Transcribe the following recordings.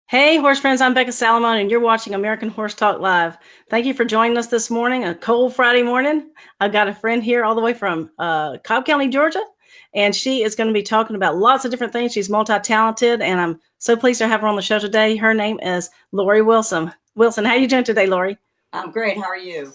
Hey, horse friends, I'm Becca Salamone, and you're watching American Horse Talk Live. Thank you for joining us this morning, a cold Friday morning. I've got a friend here all the way from Cobb County, Georgia, and she is going to be talking about lots of different things. She's multi-talented, and I'm so pleased to have her on the show today. Her name is Laurie Wilson. Wilson, how are you doing today, Laurie? I'm great. How are you?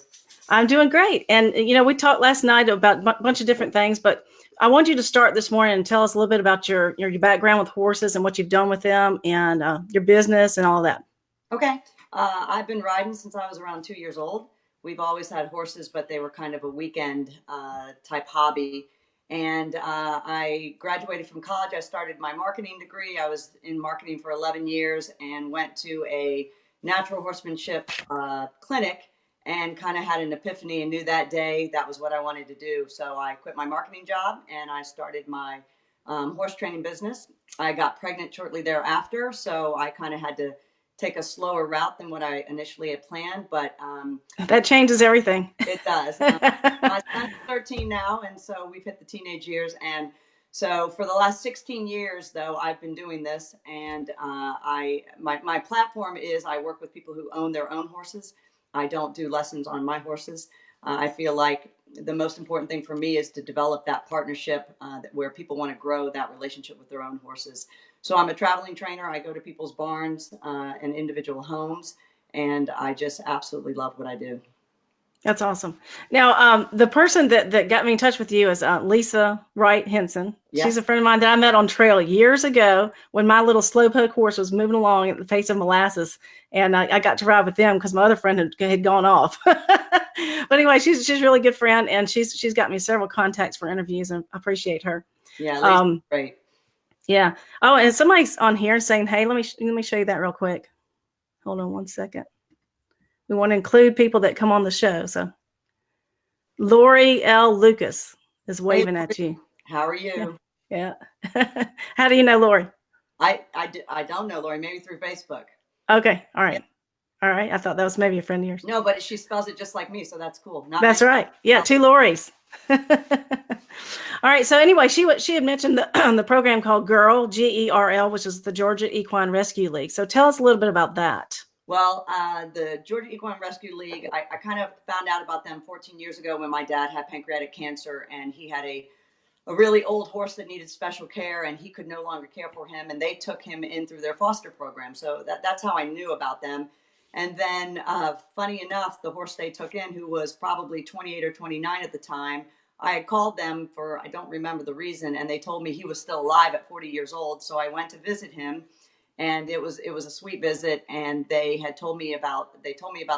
I'm doing great. And, we talked last night about a bunch of different things, but I want you to start this morning and tell us a little bit about your background with horses and what you've done with them and your business and all of that. Okay. I've been riding since I was around 2 years old. We've always had horses, but they were kind of a weekend type hobby. And I graduated from college. I started my marketing degree. I was in marketing for 11 years and went to a natural horsemanship clinic and kind of had an epiphany and knew that day that was what I wanted to do. So I quit my marketing job and I started my horse training business. I got pregnant shortly thereafter, so I kind of had to take a slower route than what I initially had planned, but That changes everything. it does. My son's 13 now, and so we've hit the teenage years. And so for the last 16 years, though, I've been doing this, and my platform is I work with people who own their own horses. I don't do lessons on my horses. I feel like the most important thing for me is to develop that partnership where people want to grow that relationship with their own horses. So I'm a traveling trainer. I go to people's barns and individual homes, and I just absolutely love what I do. That's awesome. Now, the person that got me in touch with you is Lisa Wright Henson. She's a Yes. friend of mine that I met on trail years ago when my little slowpoke horse was moving along at the pace of molasses, and I got to ride with them because my other friend had gone off. But anyway, she's a really good friend, and she's got me several contacts for interviews, and I appreciate her. Yeah, Lisa's Um, great. yeah. Oh, and somebody's on here saying, "Hey, let me show you that real quick. Hold on one second. We want to include people that come on the show, so." Lori L. Lucas is Hey, waving at Laurie, you. how are Yeah. you? Yeah. How do you know Lori? I don't know Lori, maybe through Facebook. Okay. All Yeah. right. All right. I thought that was maybe a friend of yours. No, but she spells it just like me, so that's cool. Not many. That's right. Yeah. Two Loris. All right. So anyway, she had mentioned the program called GERL, GERL, which is the Georgia Equine Rescue League. So tell us a little bit about that. Well, the Georgia Equine Rescue League, I kind of found out about them 14 years ago when my dad had pancreatic cancer and he had a really old horse that needed special care and he could no longer care for him. And they took him in through their foster program. So that's how I knew about them. And then, funny enough, the horse they took in, who was probably 28 or 29 at the time, I had called them for, I don't remember the reason, and they told me he was still alive at 40 years old. So I went to visit him and it was a sweet visit, and they told me about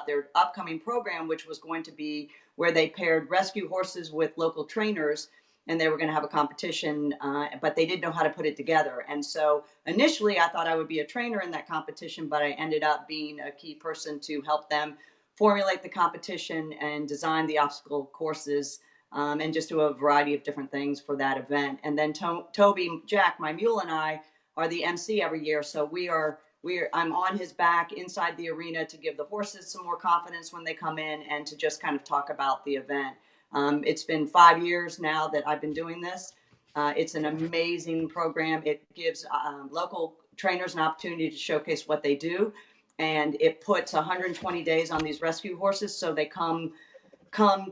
their upcoming program, which was going to be where they paired rescue horses with local trainers, and they were going to have a competition, but they didn't know how to put it together. And so initially I thought I would be a trainer in that competition, but I ended up being a key person to help them formulate the competition and design the obstacle courses, and just do a variety of different things for that event. And then Toby, Jack, my mule, and I are the MC every year. So I'm on his back inside the arena to give the horses some more confidence when they come in and to just kind of talk about the event. It's been 5 years now that I've been doing this. It's an amazing program. It gives local trainers an opportunity to showcase what they do, and it puts 120 days on these rescue horses, so they come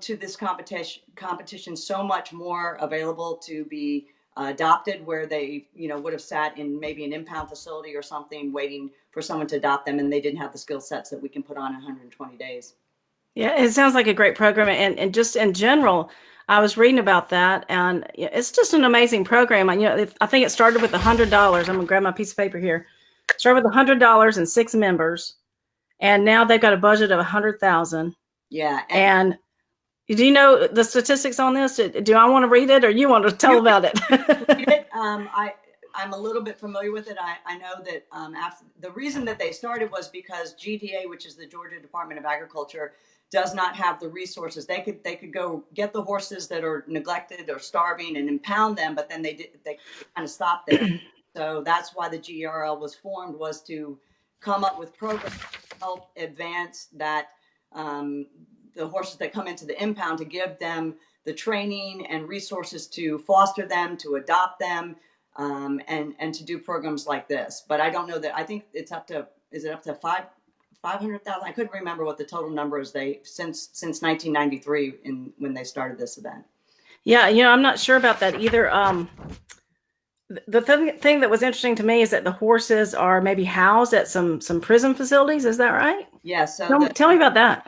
to this competition so much more available to be adopted, where they would have sat in maybe an impound facility or something waiting for someone to adopt them, and they didn't have the skill sets that we can put on 120 days. Yeah, it sounds like a great program, and just in general, I was reading about that, and it's just an amazing program. I think it started with $100. I'm gonna grab my piece of paper here. Started with $100 and 6 members, and now they've got a budget of 100,000. Yeah. And do you know the statistics on this? Do I want to read it, or you want to tell You about it? read it. I'm a little bit familiar with it. I know that after the reason that they started was because GDA, which is the Georgia Department of Agriculture, does not have the resources. They could go get the horses that are neglected or starving and impound them, but then they kind of stopped there. So that's why the GRL was formed, was to come up with programs to help advance that, um, the horses that come into the impound, to give them the training and resources to foster them, to adopt them, and to do programs like this. But I don't know that. I think it's up to, is it up to 500,000? I couldn't remember what the total number is. Since 1993 when they started this event. Yeah, I'm not sure about that either. The thing that was interesting to me is that the horses are maybe housed at some prison facilities. Is that right? Yeah. So tell me about that.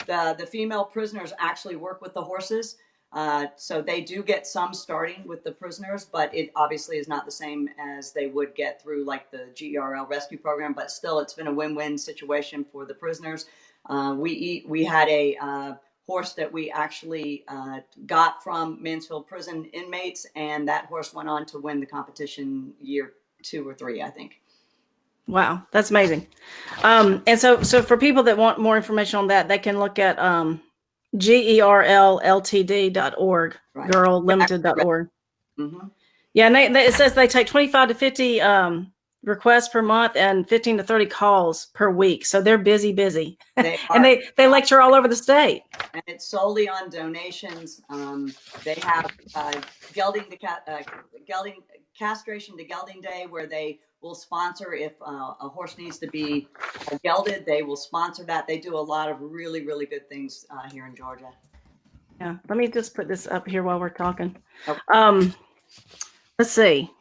The female prisoners actually work with the horses. So they do get some starting with the prisoners, but it obviously is not the same as they would get through like the GERL rescue program. But still, it's been a win-win situation for the prisoners. We had a horse that we actually got from Mansfield prison inmates, and that horse went on to win the competition year 2 or 3, I think. Wow, that's amazing. And so for people that want more information on that, they can look at GERLLTD.org, Right. GERLLimited.org. Mm-hmm. Yeah, and it says they take 25 to 50 requests per month and 15 to 30 calls per week. So they're busy. They and they lecture all over the state. And it's solely on donations. They have castration to gelding day, where they will sponsor if a horse needs to be gelded. They will sponsor that. They do a lot of really, really good things here in Georgia. Yeah, let me just put this up here while we're talking. Okay. Let's see.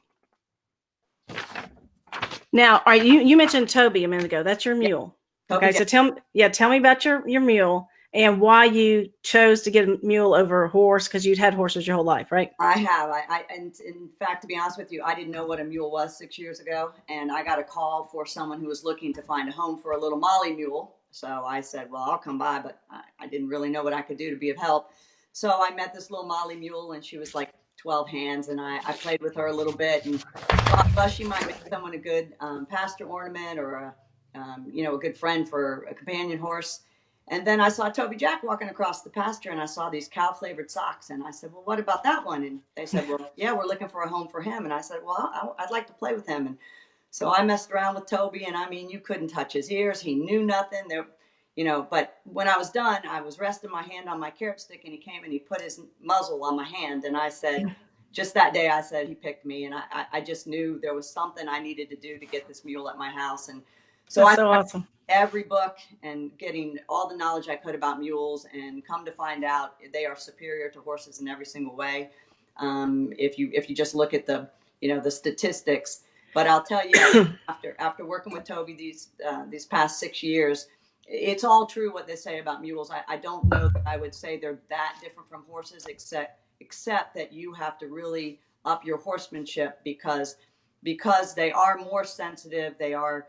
Now, you mentioned Toby a minute ago. That's your mule. Yeah. Okay, so tell me about your mule and why you chose to get a mule over a horse, because you'd had horses your whole life, right? I have. And in fact, to be honest with you, I didn't know what a mule was 6 years ago, and I got a call for someone who was looking to find a home for a little Molly mule. So I said, well, I'll come by, but I didn't really know what I could do to be of help. So I met this little Molly mule, and she was like 12 hands, and I played with her a little bit, and thought, well, she might make someone a good pasture ornament, or a good friend for a companion horse. And then I saw Toby Jack walking across the pasture, and I saw these cow-flavored socks, and I said, well, what about that one? And they said, well, yeah, we're looking for a home for him. And I said, well, I'd like to play with him. And so I messed around with Toby, and I mean, you couldn't touch his ears. He knew nothing there, but when I was done, I was resting my hand on my carrot stick, and he came and he put his muzzle on my hand. And I said, just that day, I said, he picked me. And I just knew there was something I needed to do to get this mule at my house. And so That's so awesome. Every book and getting all the knowledge I could about mules, and come to find out they are superior to horses in every single way. If you just look at the statistics. But I'll tell you, after working with Toby these past 6 years, it's all true what they say about mules. I don't know that I would say they're that different from horses, except that you have to really up your horsemanship, because they are more sensitive. They are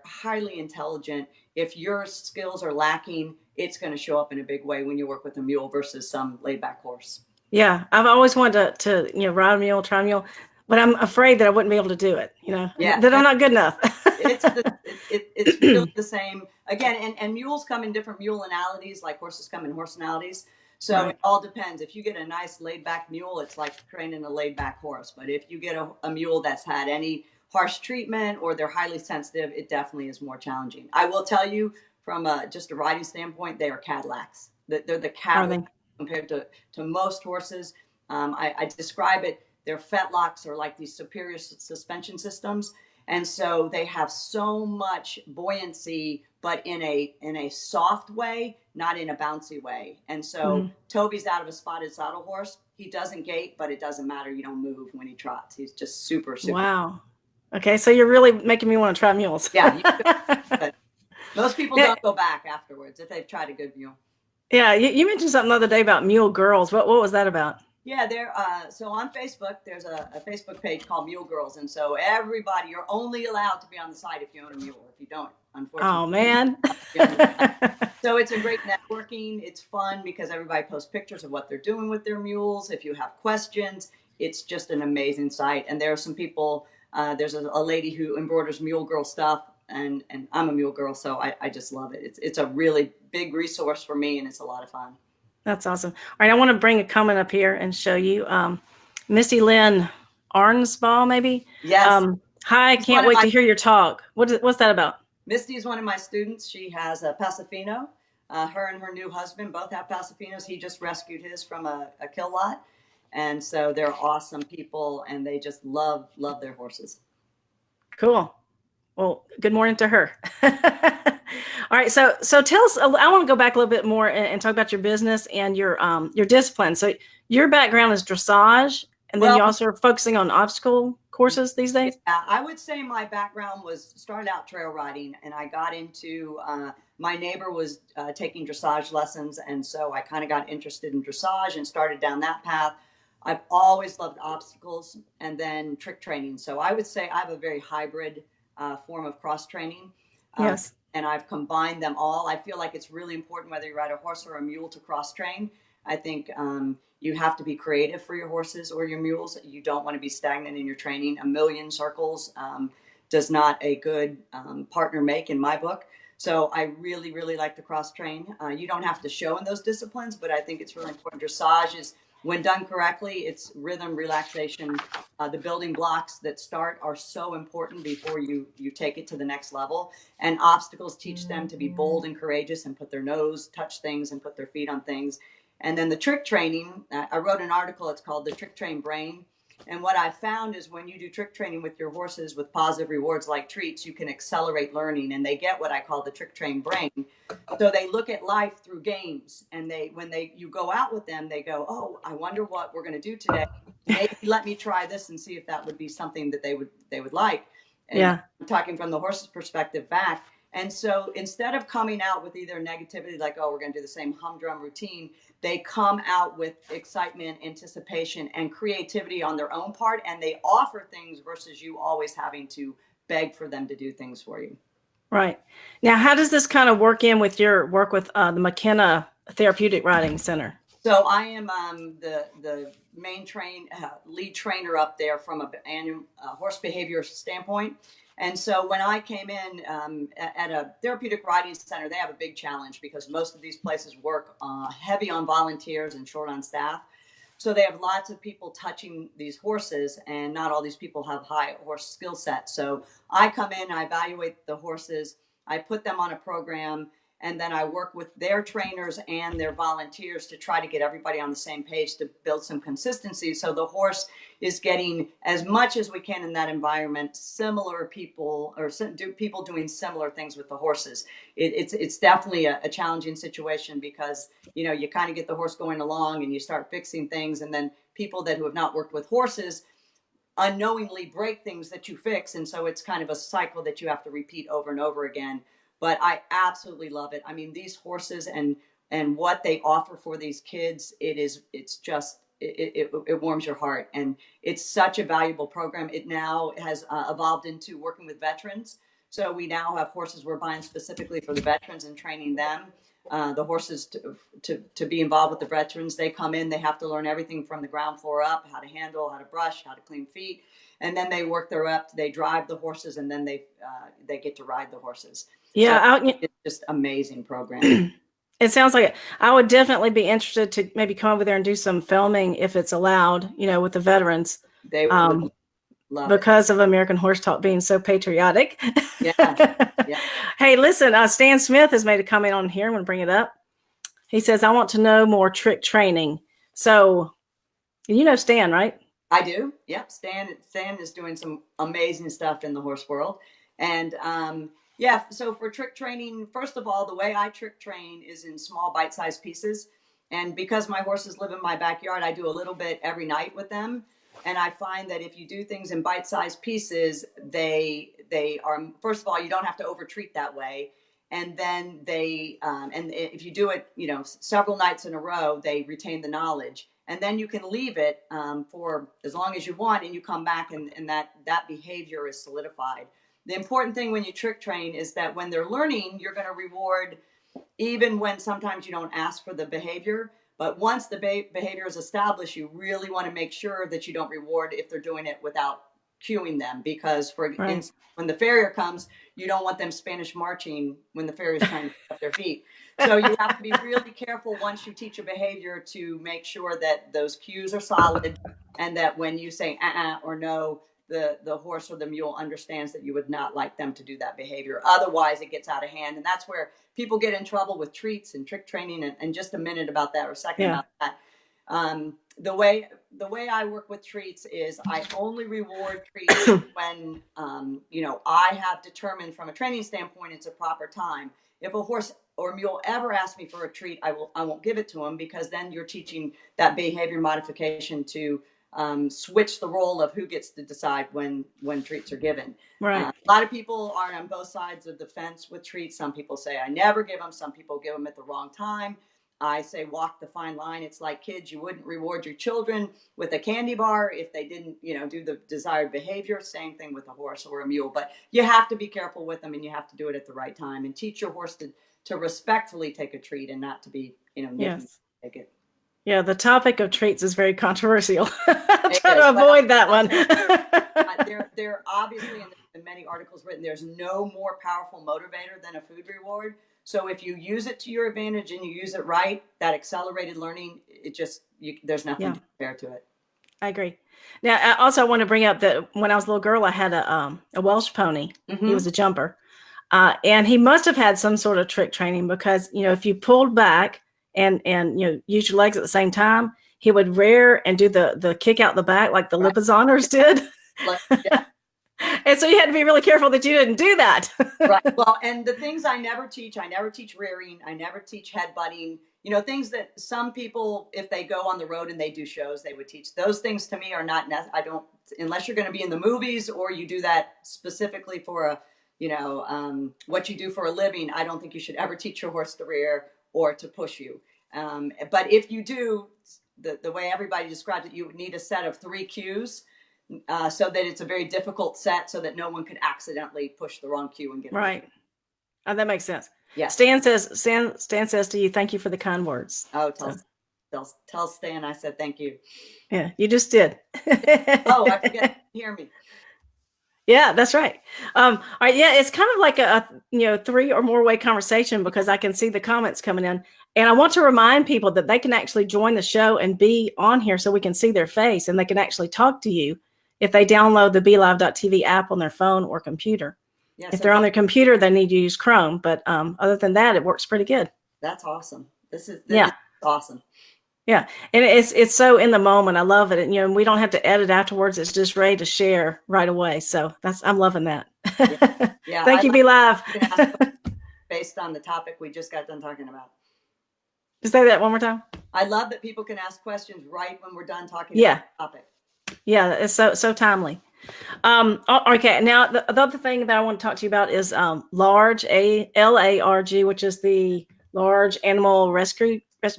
highly intelligent. If your skills are lacking, it's going to show up in a big way when you work with a mule versus some laid back horse. Yeah, I've always wanted to ride a mule, try a mule, but I'm afraid that I wouldn't be able to do it. That I'm not good enough. It's really the same again, and mules come in different mulinalities, like horses come in horsenalities. So right. It all depends. If you get a nice laid back mule, it's like training a laid back horse. But if you get a mule that's had any harsh treatment, or they're highly sensitive, it definitely is more challenging. I will tell you, from just a riding standpoint, they are Cadillacs. They're the Cadillac compared to most horses. I describe it, their fetlocks are like these superior suspension systems. And so they have so much buoyancy, but in a soft way, not in a bouncy way. And so Toby's out of a spotted saddle horse. He doesn't gait, but it doesn't matter. You don't move when he trots. He's just super. Wow. Okay, so you're really making me want to try mules. Yeah. But most people don't go back afterwards if they've tried a good mule. Yeah, you mentioned something the other day about mule girls. What was that about? Yeah, so on Facebook, there's a Facebook page called Mule Girls. And so everybody, you're only allowed to be on the site if you own a mule. If you don't, unfortunately. Oh, man. So it's a great networking. It's fun because everybody posts pictures of what they're doing with their mules. If you have questions, it's just an amazing site. And there are some people, there's a lady who embroiders mule girl stuff. And I'm a mule girl, so I just love it. It's a really big resource for me, and it's a lot of fun. That's awesome. All right, I want to bring a comment up here and show you. Misty Lynn Arnsbaugh, maybe? Yes. Hi, can't wait to hear your talk. What's that about? Misty is one of my students. She has a Pasifino. Her and her new husband both have Pasifinos. He just rescued his from a kill lot. And so they're awesome people, and they just love their horses. Cool. Well, good morning to her. All right, so tell us. I want to go back a little bit more and talk about your business and your discipline. So your background is dressage, and then Well, you also are focusing on obstacle courses these yeah, days. I would say my background was started out trail riding, and I got into my neighbor was taking dressage lessons, and so I kind of got interested in dressage and started down that path. I've always loved obstacles and then trick training. So I would say I have a very hybrid form of cross training, uh, Yes. and I've combined them all. I feel like it's really important whether you ride a horse or a mule to cross train. I think you have to be creative for your horses or your mules. You don't want to be stagnant in your training. A million circles does not a good partner make in my book. So I really, really like to cross train. You don't have to show in those disciplines, but I think it's really important. Dressage is, when done correctly, it's rhythm, relaxation. The building blocks that start are so important before you take it to the next level. And obstacles teach them to be bold and courageous and put their nose, touch things, and put their feet on things. And then the trick training, I wrote an article, it's called The Trick Train Brain. And what I found is when you do trick training with your horses with positive rewards like treats, you can accelerate learning, and they get what I call the trick train brain. So they look at life through games, and when you go out with them, they go, oh, I wonder what we're going to do today. Maybe let me try this and see if that would be something that they would like. And Yeah. I'm talking from the horse's perspective back. And so instead of coming out with either negativity, like, oh, we're going to do the same humdrum routine, they come out with excitement, anticipation, and creativity on their own part, and they offer things versus you always having to beg for them to do things for you. Right. Now, how does this kind of work in with your work with the McKenna Therapeutic Riding Center? So I am the main lead trainer up there from a horse behavior standpoint. And so when I came in at a therapeutic riding center, they have a big challenge because most of these places work heavy on volunteers and short on staff. So they have lots of people touching these horses, and not all these people have high horse skill sets. So I come in, I evaluate the horses, I put them on a program, and then I work with their trainers and their volunteers to try to get everybody on the same page to build some consistency. So the horse is getting as much as we can in that environment, similar people or people doing similar things with the horses. It's definitely a challenging situation because, you kind of get the horse going along and you start fixing things. And then people who have not worked with horses unknowingly break things that you fix. And so it's kind of a cycle that you have to repeat over and over again. But I absolutely love it. I mean, these horses and what they offer for these kids, it's just, it warms your heart. And it's such a valuable program. It now has evolved into working with veterans. So we now have horses we're buying specifically for the veterans and training them. The horses to be involved with the veterans, they come in, they have to learn everything from the ground floor up, how to handle, how to brush, how to clean feet. And then they work their up, they drive the horses, and then they get to ride the horses. So Yeah, it's just amazing program. it sounds like it. I would definitely be interested to maybe come over there and do some filming if it's allowed, with the veterans, They would love it. because of American Horse Talk being so patriotic. Yeah. Yeah. Hey, listen, Stan Smith has made a comment on here. I'm going to bring it up. He says, I want to know more trick training. So, you know Stan, right? I do. Yep. Stan is doing some amazing stuff in the horse world. And yeah, so for trick training, first of all, the way I trick train is in small bite-sized pieces. And because my horses live in my backyard, I do a little bit every night with them. And I find that if you do things in bite-sized pieces, they are, first of all, you don't have to overtreat that way. And then and if you do it, several nights in a row, they retain the knowledge. And then you can leave it for as long as you want, and you come back, and that behavior is solidified. The important thing when you trick train is that when they're learning, you're going to reward, even when sometimes you don't ask for the behavior. But once the behavior is established, you really want to make sure that you don't reward if they're doing it without cueing them. Because, for instance, when the farrier comes, you don't want them Spanish marching when the farrier is trying to pick up their feet. So you have to be really careful once you teach a behavior to make sure that those cues are solid, and that when you say or no, the horse or the mule understands that you would not like them to do that behavior. Otherwise, it gets out of hand. And that's where people get in trouble with treats and trick training. And just a minute about that, or a second about that. The way I work with treats is I only reward treats when I have determined from a training standpoint it's a proper time. If a horse or mule ever asks me for a treat, I won't give it to them, because then you're teaching that behavior modification to switch the role of who gets to decide when treats are given. Right. A lot of people are on both sides of the fence with treats. Some people say I never give them. Some people give them at the wrong time. I say walk the fine line. It's like kids. You wouldn't reward your children with a candy bar if they didn't, do the desired behavior. Same thing with a horse or a mule. But you have to be careful with them, and you have to do it at the right time, and teach your horse to respectfully take a treat and not to be, Yes. take it. Yeah, the topic of treats is very controversial. I'm trying to avoid that one. There obviously, in many articles written, there's no more powerful motivator than a food reward. So if you use it to your advantage and you use it right, that accelerated learning, there's nothing to compare to it. I agree. Now, I want to bring up that when I was a little girl, I had a Welsh pony. Mm-hmm. He was a jumper. And he must have had some sort of trick training, because, if you pulled back and use your legs at the same time, he would rear and do the kick out the back like the Lipizaners did. Yeah. And so you had to be really careful that you didn't do that. Right. Well, and the things I never teach rearing. I never teach headbutting. Things that some people, if they go on the road and they do shows, they would teach. Those things to me are not, I don't, unless you're going to be in the movies or you do that specifically for what you do for a living, I don't think you should ever teach your horse to rear or to push you. But if you do, the way everybody describes it, you would need a set of 3 cues. So that it's a very difficult set, so that no one could accidentally push the wrong cue and get right. Oh, that makes sense. Yeah. Stan says to you, thank you for the kind words. Oh, tell Stan I said thank you. Yeah, you just did. Oh, I forget to hear me. Yeah, that's right. All right. Yeah, it's kind of like a 3 or more way conversation, because I can see the comments coming in, and I want to remind people that they can actually join the show and be on here so we can see their face, and they can actually talk to you if they download the BeLive.tv app on their phone or computer. Yeah, if they're on their computer, they need to use Chrome, but other than that, it works pretty good. That's awesome. This is awesome. Yeah, and it's so in the moment. I love it. And, we don't have to edit afterwards. It's just ready to share right away. So I'm loving that. Yeah. Thank you, BeLive. Based on the topic we just got done talking about. Just say that one more time. I love that people can ask questions right when we're done talking about the topic. Yeah, it's so timely. Okay, now the other thing that I want to talk to you about is LARG, LARG, which is the Large Animal Rescue Group. Is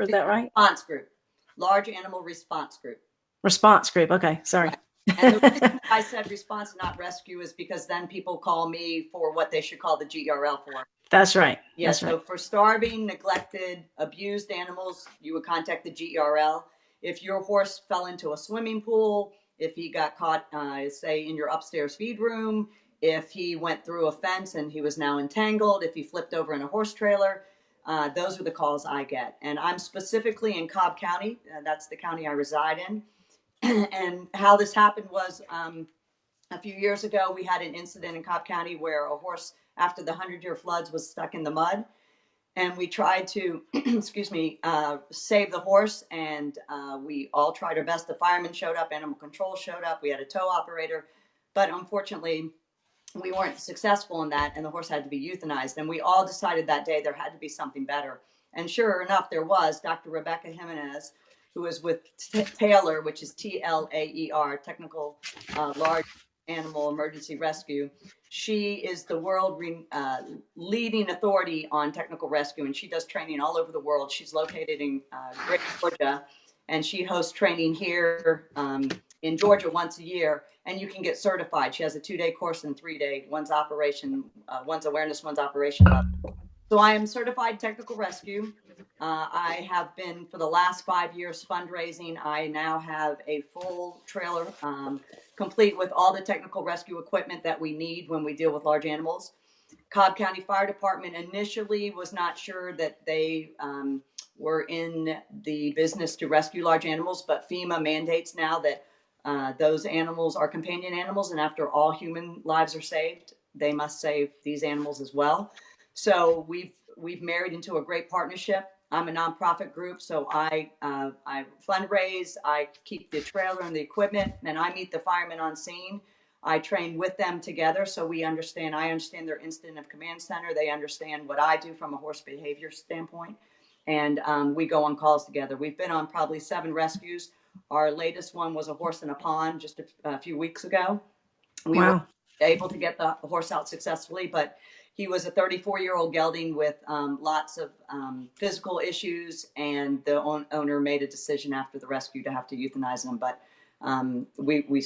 that right? Response Group. Large Animal Response Group. Response Group. Okay, sorry. Right. And the reason I said response, not rescue, is because then people call me for what they should call the GERL for. That's right. Yeah. That's so right. For starving, neglected, abused animals, you would contact the GERL. If your horse fell into a swimming pool, if he got caught, say, in your upstairs feed room, if he went through a fence and he was now entangled, if he flipped over in a horse trailer, those are the calls I get. And I'm specifically in Cobb County. That's the county I reside in. And how this happened was a few years ago, we had an incident in Cobb County where a horse, after the 100-year floods, was stuck in the mud. And we tried to, save the horse, and we all tried our best. The firemen showed up, animal control showed up, we had a tow operator, but unfortunately, we weren't successful in that, and the horse had to be euthanized. And we all decided that day there had to be something better. And sure enough, there was. Dr. Rebecca Jimenez, who is with Taylor, which is TLAER, Technical Large Animal Emergency Rescue. She is the world leading authority on technical rescue, and she does training all over the world. She's located in Great Georgia, and she hosts training here in Georgia once a year, and you can get certified. She has a 2-day course and 3-day. One's operation, one's awareness, one's operation. So I am certified technical rescue. I have been for the last 5 years fundraising. I now have a full trailer complete with all the technical rescue equipment that we need when we deal with large animals. Cobb County Fire Department initially was not sure that they were in the business to rescue large animals, but FEMA mandates now that those animals are companion animals, and after all human lives are saved, they must save these animals as well. So we've married into a great partnership. I'm a nonprofit group, so I fundraise, I keep the trailer and the equipment, and I meet the firemen on scene. I train with them together, so we understand. I understand their incident of command center. They understand what I do from a horse behavior standpoint, and we go on calls together. We've been on probably 7 rescues. Our latest one was a horse in a pond just a few weeks ago. We were Wow. able to get the horse out successfully, but he was a 34-year-old gelding with lots of physical issues, and the owner made a decision after the rescue to have to euthanize him. But we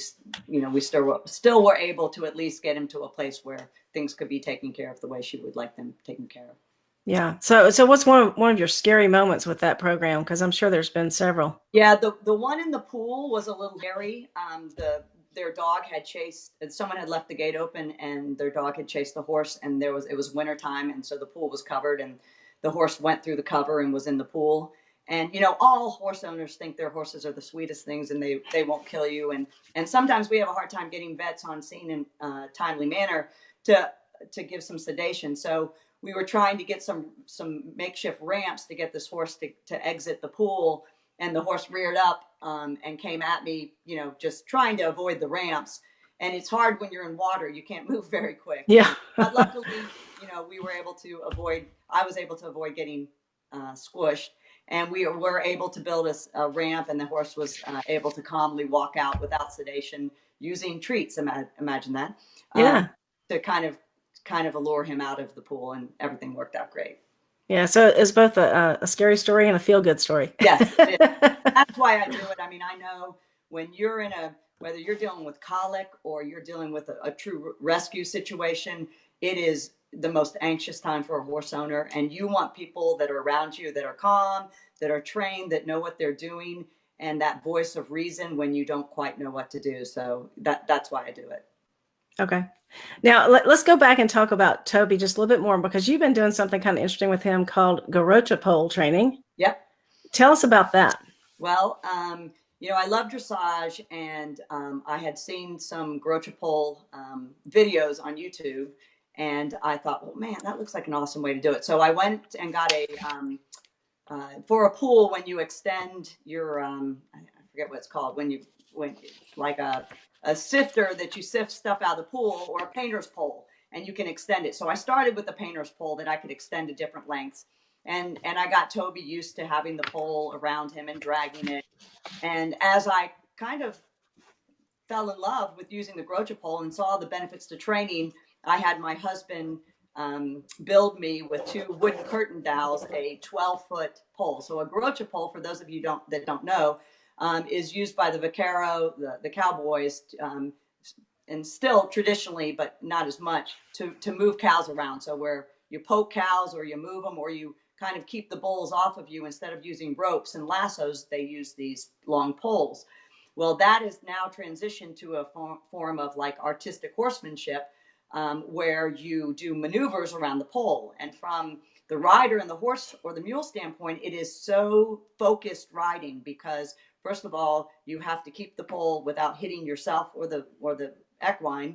still were able to at least get him to a place where things could be taken care of the way she would like them taken care of. Yeah. So what's one of your scary moments with that program? Because I'm sure there's been several. Yeah, the one in the pool was a little hairy. Their dog had chased. Someone had left the gate open, and their dog had chased the horse. And it was winter time, and so the pool was covered, and the horse went through the cover and was in the pool. And all horse owners think their horses are the sweetest things, and they won't kill you. And sometimes we have a hard time getting vets on scene in a timely manner to give some sedation. So we were trying to get some makeshift ramps to get this horse to exit the pool, and the horse reared up and came at me, just trying to avoid the ramps. And it's hard when you're in water; you can't move very quick. Yeah. But luckily, I was able to avoid getting squished, and we were able to build a ramp, and the horse was able to calmly walk out without sedation using treats. Imagine that. Yeah. To kind of allure him out of the pool, and everything worked out great. Yeah. So it's both a scary story and a feel-good story. Yes, it is. That's why I do it. I mean, I know when you're whether you're dealing with colic or you're dealing with a true rescue situation, it is the most anxious time for a horse owner. And you want people that are around you that are calm, that are trained, that know what they're doing, and that voice of reason when you don't quite know what to do. So that's why I do it. Okay. Now let's go back and talk about Toby just a little bit more, because you've been doing something kind of interesting with him called Garrocha pole training. Yep. Tell us about that. Well, I love dressage, and I had seen some Garrocha pole videos on YouTube, and I thought, well, man, that looks like an awesome way to do it. So I went and got for a pool, when you extend your, I forget what it's called, when like a sifter that you sift stuff out of the pool, or a painter's pole, and you can extend it. So I started with the painter's pole that I could extend to different lengths. And I got Toby used to having the pole around him and dragging it. And as I kind of fell in love with using the Garrocha pole and saw the benefits to training, I had my husband build me with 2 wooden curtain dowels a 12-foot pole. So a Garrocha pole, for those of you that don't know, is used by the vaquero, the cowboys, and still traditionally, but not as much, to move cows around. So where you poke cows, or you move them, or you kind of keep the bulls off of you, instead of using ropes and lassos, they use these long poles. Well, that is now transitioned to a form of like artistic horsemanship, where you do maneuvers around the pole. And from the rider and the horse or the mule standpoint, it is so focused riding, because first of all, you have to keep the pole without hitting yourself or the equine.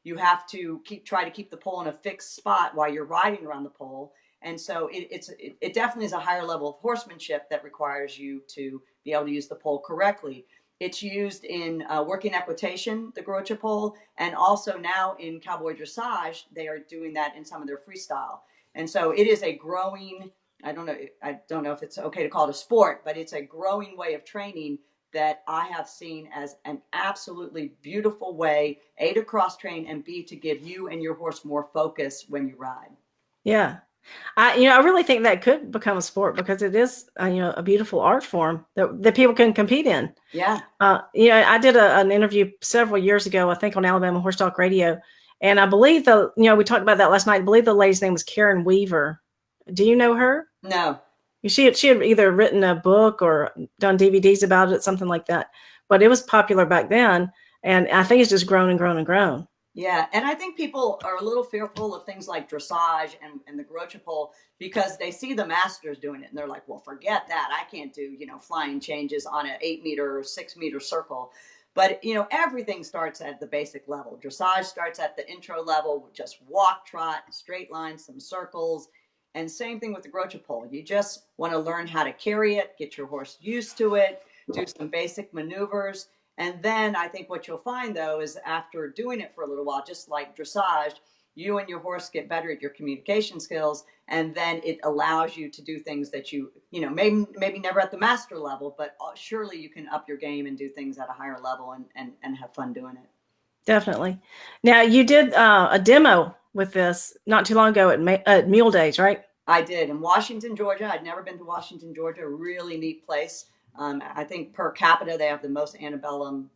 You have to try to keep the pole in a fixed spot while you're riding around the pole. And so it definitely is a higher level of horsemanship that requires you to be able to use the pole correctly. It's used in working equestrian, the Garrocha pole, and also now in cowboy dressage, they are doing that in some of their freestyle. And so it is a growing, I don't know if it's okay to call it a sport, but it's a growing way of training that I have seen as an absolutely beautiful way, A, to cross train, and B, to give you and your horse more focus when you ride. Yeah. I really think that could become a sport, because it is, a beautiful art form that people can compete in. Yeah. I did an interview several years ago, I think on Alabama Horse Talk Radio. And I believe we talked about that last night. I believe the lady's name was Karen Weaver. Do you know her? No. She had either written a book or done DVDs about it, something like that. But it was popular back then. And I think it's just grown and grown and grown. Yeah, and I think people are a little fearful of things like dressage and the Garrocha pole, because they see the masters doing it, and they're like, well, forget that. I can't do, flying changes on an 8-meter or 6-meter circle. But, everything starts at the basic level. Dressage starts at the intro level, just walk, trot, straight lines, some circles. And same thing with the Garrocha pole. You just want to learn how to carry it, get your horse used to it, do some basic maneuvers. And then I think what you'll find, though, is after doing it for a little while, just like dressage, you and your horse get better at your communication skills, and then it allows you to do things that you know, maybe never at the master level, but surely you can up your game and do things at a higher level and have fun doing it. Definitely. Now, you did a demo with this not too long ago at Mule Days, right? I did in Washington, Georgia. I'd never been to Washington, Georgia. A really neat place. I think per capita they have the most antebellum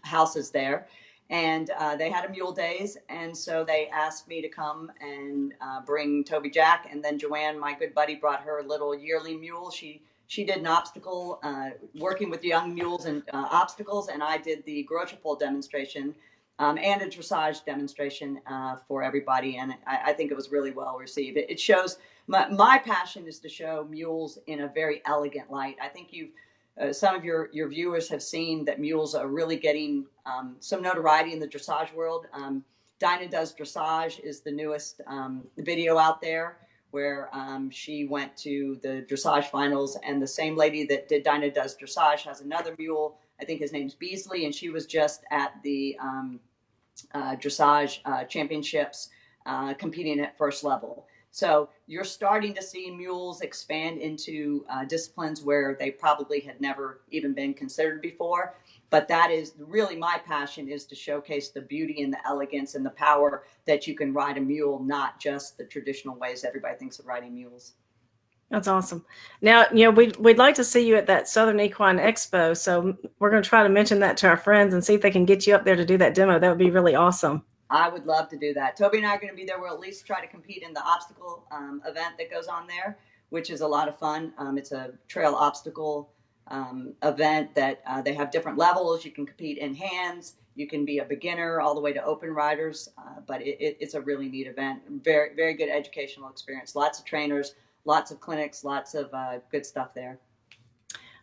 houses there, and they had a Mule Days, and so they asked me to come and bring Toby Jack, and then Joanne, my good buddy, brought her little yearling mule. She did an obstacle, working with young mules and obstacles, and I did the Garrocha pole demonstration and a dressage demonstration for everybody. And I think it was really well received. It shows, my passion is to show mules in a very elegant light. I think some of your viewers have seen that mules are really getting some notoriety in the dressage world. Dinah Does Dressage is the newest video out there, where she went to the dressage finals, and the same lady that did Dinah Does Dressage has another mule. I think his name's Beasley, and she was just at the dressage championships competing at first level. So you're starting to see mules expand into disciplines where they probably had never even been considered before. But that is really my passion, is to showcase the beauty and the elegance and the power that you can ride a mule, not just the traditional ways everybody thinks of riding mules. That's awesome. Now, you know, we'd like to see you at that Southern Equine Expo. So we're going to try to mention that to our friends and see if they can get you up there to do that demo. That would be really awesome. I would love to do that. Toby and I are going to be there. We'll at least try to compete in the obstacle event that goes on there, which is a lot of fun. It's a trail obstacle event that they have different levels. You can compete in hands. You can be a beginner all the way to open riders. But it's a really neat event. Very, very good educational experience. Lots of trainers, lots of clinics, lots of good stuff there.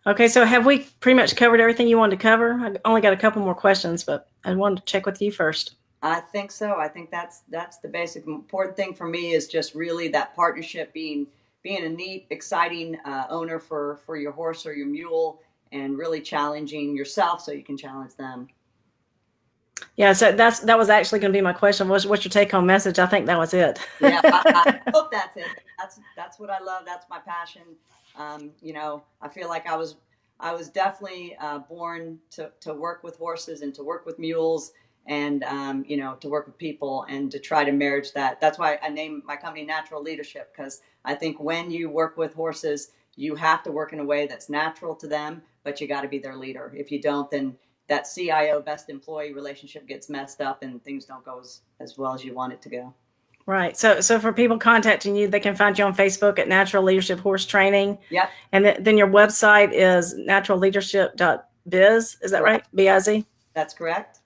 Okay, so have we pretty much covered everything you wanted to cover? I only got a couple more questions, but I wanted to check with you first. I think so. I think that's the basic important thing for me, is just really that partnership, being a neat, exciting owner for your horse or your mule, and really challenging yourself so you can challenge them. Yeah, so that was actually going to be my question. What's your take-home message? I think that was it. Yeah, I hope that's it. That's what I love. That's my passion. You know, I feel like I was definitely born to work with horses and to work with mules, and you know, to work with people and to try to marriage that. That's why I named my company Natural Leadership, because I think when you work with horses, you have to work in a way that's natural to them, but you got to be their leader. If you don't, then that CIO, best employee relationship gets messed up and things don't go as well as you want it to go. Right. So for people contacting you, they can find you on Facebook at Natural Leadership Horse Training. Yep. And then your website is naturalleadership.biz. Is that right? B-I-Z? That's correct.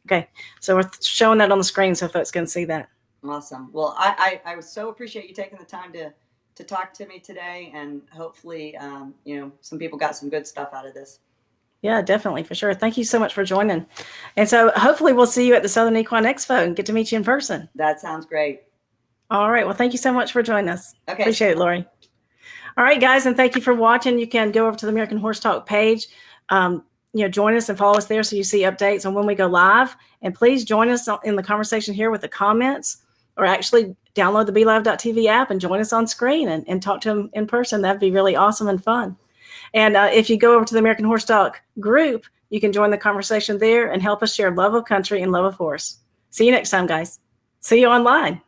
Okay. So we're showing that on the screen so folks can see that. Awesome. Well, I so appreciate you taking the time to talk to me today, and hopefully, you know, some people got some good stuff out of this. Yeah, definitely, for sure. Thank you so much for joining. And so hopefully we'll see you at the Southern Equine Expo and get to meet you in person. That sounds great. All right. Well, thank you so much for joining us. Okay. Appreciate it, Laurie. All right, guys, and thank you for watching. You can go over to the American Horse Talk page. You know, join us and follow us there so you see updates on when we go live. And please join us in the conversation here with the comments, or actually download the BeLive.tv app and join us on screen and talk to them in person. That'd be really awesome and fun. And if you go over to the American Horse Talk group, you can join the conversation there and help us share love of country and love of horse. See you next time, guys. See you online.